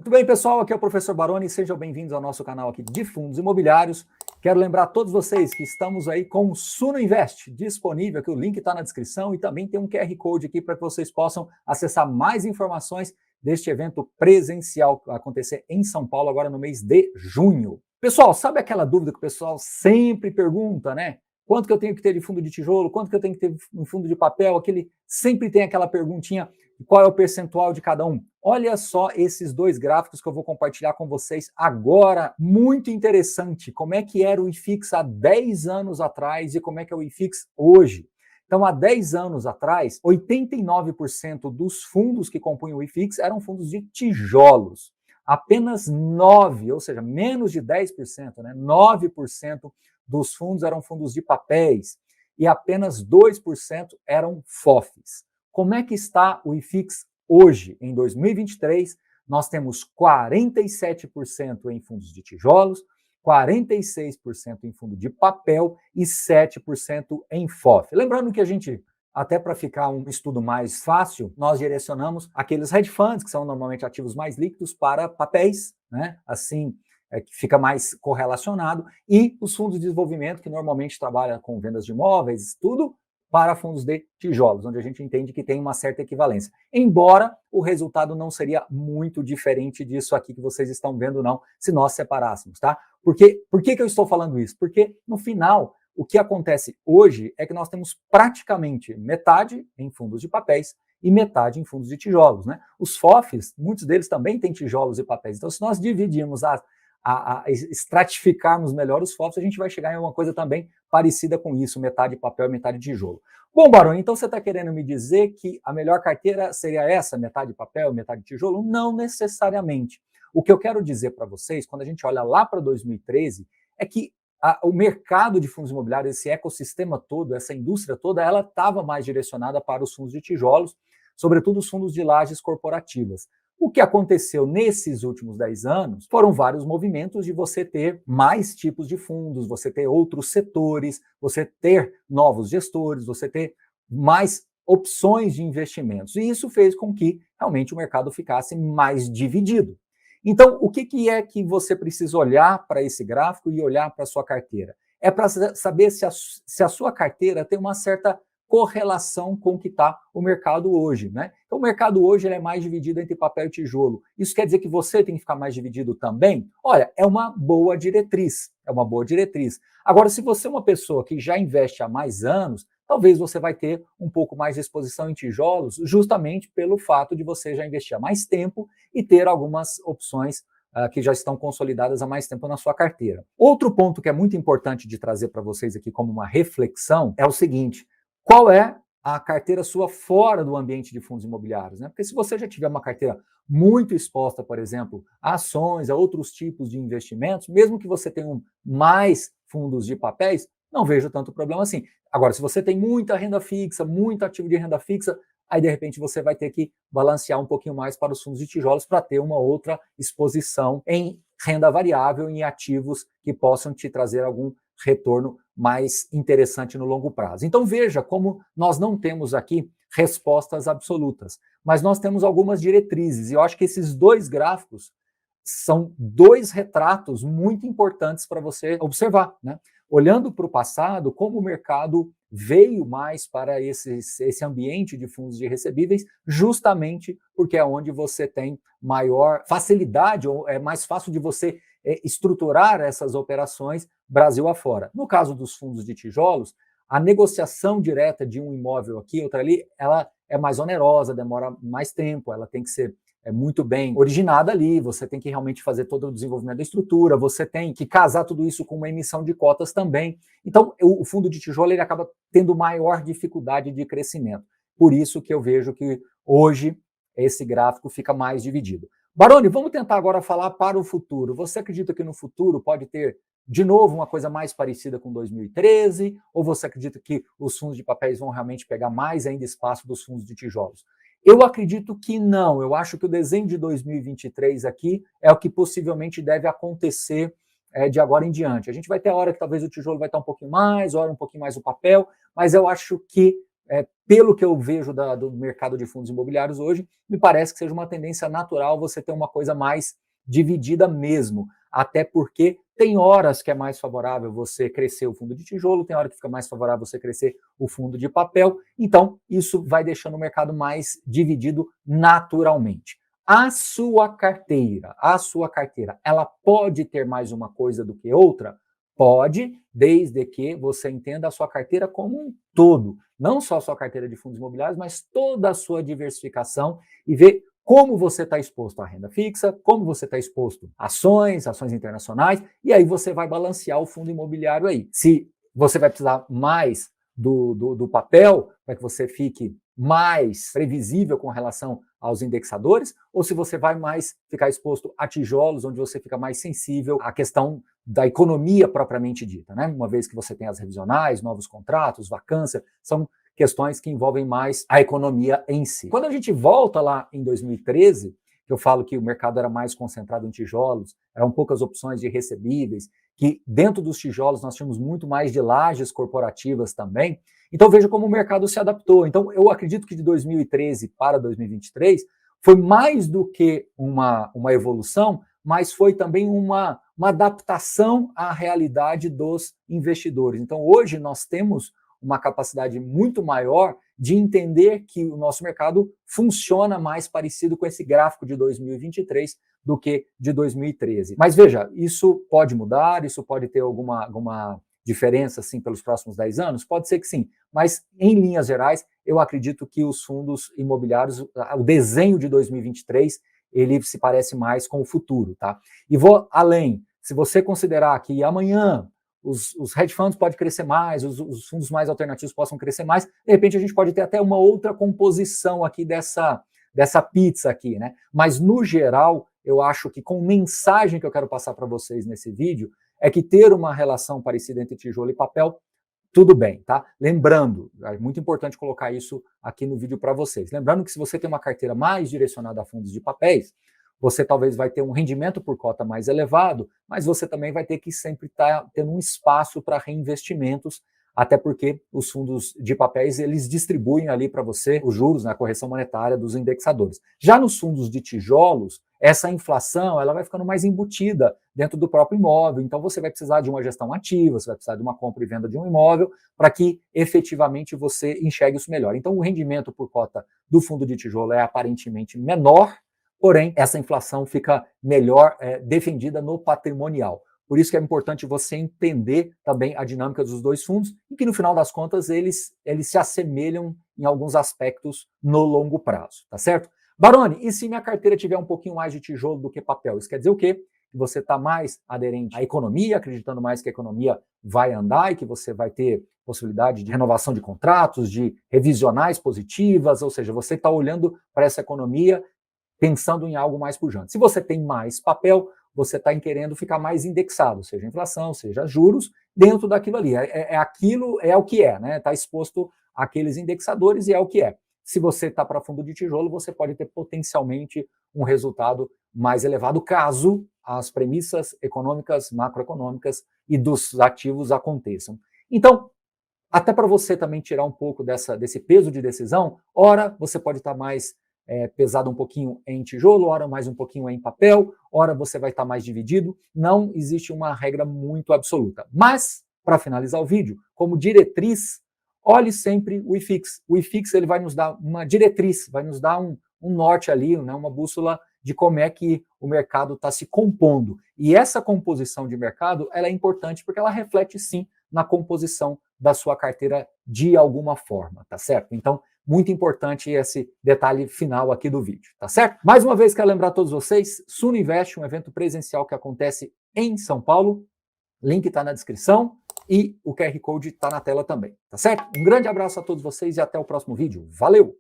Muito bem, pessoal, aqui é o professor Baroni, sejam bem-vindos ao nosso canal aqui de fundos imobiliários. Quero lembrar a todos vocês que estamos aí com o Suno Invest disponível, que o link está na descrição e também tem um QR Code aqui para que vocês possam acessar mais informações deste evento presencial que vai acontecer em São Paulo agora no mês de junho. Pessoal, sabe aquela dúvida que o pessoal sempre pergunta, né? Quanto que eu tenho que ter de fundo de tijolo? Quanto que eu tenho que ter de fundo de papel? Sempre tem aquela perguntinha, qual é o percentual de cada um? Olha só esses dois gráficos que eu vou compartilhar com vocês agora. Muito interessante. Como é que era o IFIX há 10 anos atrás e como é que é o IFIX hoje. Então, há 10 anos atrás, 89% dos fundos que compunham o IFIX eram fundos de tijolos. Apenas 9%, ou seja, menos de 10%, 9% dos fundos eram fundos de papéis e apenas 2% eram FOFs. Como é que está o IFIX hoje, em 2023? Nós temos 47% em fundos de tijolos, 46% em fundo de papel e 7% em FOF. Lembrando que a gente, até para ficar um estudo mais fácil, nós direcionamos aqueles hedge funds, que são normalmente ativos mais líquidos, para papéis, né? Assim, que fica mais correlacionado, e os fundos de desenvolvimento, que normalmente trabalham com vendas de imóveis, tudo para fundos de tijolos, onde a gente entende que tem uma certa equivalência. Embora o resultado não seria muito diferente disso aqui que vocês estão vendo, não, se nós separássemos, tá? Por que eu estou falando isso? Porque, no final, o que acontece hoje é que nós temos praticamente metade em fundos de papéis e metade em fundos de tijolos, né? Os FOFs, muitos deles também têm tijolos e papéis. Então, se nós dividirmos a estratificarmos melhor os FOFs, a gente vai chegar em uma coisa também parecida com isso, metade papel e metade tijolo. Bom, Baroni, então você está querendo me dizer que a melhor carteira seria essa, metade papel, metade tijolo? Não necessariamente. O que eu quero dizer para vocês, quando a gente olha lá para 2013, é que o mercado de fundos imobiliários, esse ecossistema todo, essa indústria toda, ela estava mais direcionada para os fundos de tijolos, sobretudo os fundos de lajes corporativas. O que aconteceu nesses últimos 10 anos foram vários movimentos de você ter mais tipos de fundos, você ter outros setores, você ter novos gestores, você ter mais opções de investimentos. E isso fez com que realmente o mercado ficasse mais dividido. Então, o que é que você precisa olhar para esse gráfico e olhar para a sua carteira? É para saber se a sua carteira tem uma certa correlação com o que está o mercado hoje, né? Então, o mercado hoje ele é mais dividido entre papel e tijolo. Isso quer dizer que você tem que ficar mais dividido também? Olha, é uma boa diretriz, Agora, se você é uma pessoa que já investe há mais anos, talvez você vai ter um pouco mais de exposição em tijolos, justamente pelo fato de você já investir há mais tempo e ter algumas opções que já estão consolidadas há mais tempo na sua carteira. Outro ponto que é muito importante de trazer para vocês aqui como uma reflexão é o seguinte: qual é a carteira sua fora do ambiente de fundos imobiliários, né? Porque se você já tiver uma carteira muito exposta, por exemplo, a ações, a outros tipos de investimentos, mesmo que você tenha mais fundos de papéis, não vejo tanto problema assim. Agora, se você tem muita renda fixa, muito ativo de renda fixa, aí de repente você vai ter que balancear um pouquinho mais para os fundos de tijolos para ter uma outra exposição em renda variável, em ativos que possam te trazer algum retorno mais interessante no longo prazo. Então veja como nós não temos aqui respostas absolutas, mas nós temos algumas diretrizes, e eu acho que esses dois gráficos são dois retratos muito importantes para você observar, né? Olhando para o passado, como o mercado veio mais para esse ambiente de fundos de recebíveis, justamente porque é onde você tem maior facilidade, ou é mais fácil de você estruturar essas operações Brasil afora. No caso dos fundos de tijolos, a negociação direta de um imóvel aqui, outra ali, ela é mais onerosa, demora mais tempo, ela tem que ser muito bem originada ali, você tem que realmente fazer todo o desenvolvimento da estrutura, você tem que casar tudo isso com uma emissão de cotas também. Então, o fundo de tijolo ele acaba tendo maior dificuldade de crescimento. Por isso que eu vejo que hoje esse gráfico fica mais dividido. Baroni, vamos tentar agora falar para o futuro. Você acredita que no futuro pode ter de novo uma coisa mais parecida com 2013? Ou você acredita que os fundos de papéis vão realmente pegar mais ainda espaço dos fundos de tijolos? Eu acredito que não. Eu acho que o desenho de 2023 aqui é o que possivelmente deve acontecer de agora em diante. A gente vai ter a hora que talvez o tijolo vai estar um pouquinho mais, hora um pouquinho mais o papel, mas eu acho que pelo que eu vejo do mercado de fundos imobiliários hoje, me parece que seja uma tendência natural você ter uma coisa mais dividida mesmo, até porque tem horas que é mais favorável você crescer o fundo de tijolo, tem hora que fica mais favorável você crescer o fundo de papel, então isso vai deixando o mercado mais dividido naturalmente. A sua carteira, ela pode ter mais uma coisa do que outra? Pode, desde que você entenda a sua carteira como um todo, não só a sua carteira de fundos imobiliários, mas toda a sua diversificação e ver como você está exposto à renda fixa, como você está exposto a ações internacionais, e aí você vai balancear o fundo imobiliário aí. Se você vai precisar mais do papel, para que você fique mais previsível com relação aos indexadores, ou se você vai mais ficar exposto a tijolos, onde você fica mais sensível à questão da economia propriamente dita, né? Uma vez que você tem as revisionais, novos contratos, vacância, são questões que envolvem mais a economia em si. Quando a gente volta lá em 2013, eu falo que o mercado era mais concentrado em tijolos, eram poucas opções de recebíveis, que dentro dos tijolos nós tínhamos muito mais de lajes corporativas também. Então veja como o mercado se adaptou. Então eu acredito que de 2013 para 2023 foi mais do que uma evolução, mas foi também uma adaptação à realidade dos investidores. Então hoje nós temos uma capacidade muito maior de entender que o nosso mercado funciona mais parecido com esse gráfico de 2023 do que de 2013. Mas veja, isso pode mudar, isso pode ter alguma diferença assim pelos próximos 10 anos? Pode ser que sim, mas em linhas gerais, eu acredito que os fundos imobiliários, o desenho de 2023, ele se parece mais com o futuro, tá? E vou além, se você considerar que amanhã os hedge funds podem crescer mais, os fundos mais alternativos possam crescer mais, de repente a gente pode ter até uma outra composição aqui dessa pizza aqui, né? Mas no geral, eu acho que com mensagem que eu quero passar para vocês nesse vídeo, é que ter uma relação parecida entre tijolo e papel, tudo bem, tá? Lembrando, é muito importante colocar isso aqui no vídeo para vocês. Lembrando que se você tem uma carteira mais direcionada a fundos de papéis, você talvez vai ter um rendimento por cota mais elevado, mas você também vai ter que sempre estar tendo um espaço para reinvestimentos, até porque os fundos de papéis, eles distribuem ali para você os juros na correção monetária dos indexadores. Já nos fundos de tijolos, essa inflação ela vai ficando mais embutida dentro do próprio imóvel, então você vai precisar de uma gestão ativa, você vai precisar de uma compra e venda de um imóvel para que efetivamente você enxergue isso melhor. Então o rendimento por cota do fundo de tijolo é aparentemente menor, porém, essa inflação fica melhor defendida no patrimonial. Por isso que é importante você entender também a dinâmica dos dois fundos e que, no final das contas, eles se assemelham em alguns aspectos no longo prazo, tá certo? Baroni, e se minha carteira tiver um pouquinho mais de tijolo do que papel? Isso quer dizer o quê? Que você está mais aderente à economia, acreditando mais que a economia vai andar e que você vai ter possibilidade de renovação de contratos, de revisionais positivas, ou seja, você está olhando para essa economia pensando em algo mais pujante. Se você tem mais papel, você está querendo ficar mais indexado, seja inflação, seja juros, dentro daquilo ali. Aquilo é o que é, né? Está exposto àqueles indexadores e é o que é. Se você está para fundo de tijolo, você pode ter potencialmente um resultado mais elevado, caso as premissas econômicas, macroeconômicas e dos ativos aconteçam. Então, até para você também tirar um pouco desse peso de decisão, ora você pode estar mais pesado um pouquinho em tijolo, ora mais um pouquinho em papel, ora você vai estar mais dividido. Não existe uma regra muito absoluta. Mas, para finalizar o vídeo, como diretriz, olhe sempre o IFIX. O IFIX ele vai nos dar uma diretriz, vai nos dar um norte ali, né, uma bússola de como é que o mercado está se compondo. E essa composição de mercado ela é importante porque ela reflete, sim, na composição da sua carteira de alguma forma, tá certo? Então, muito importante esse detalhe final aqui do vídeo, tá certo? Mais uma vez, quero lembrar a todos vocês, Suno Invest, um evento presencial que acontece em São Paulo, link está na descrição e o QR Code está na tela também, tá certo? Um grande abraço a todos vocês e até o próximo vídeo. Valeu!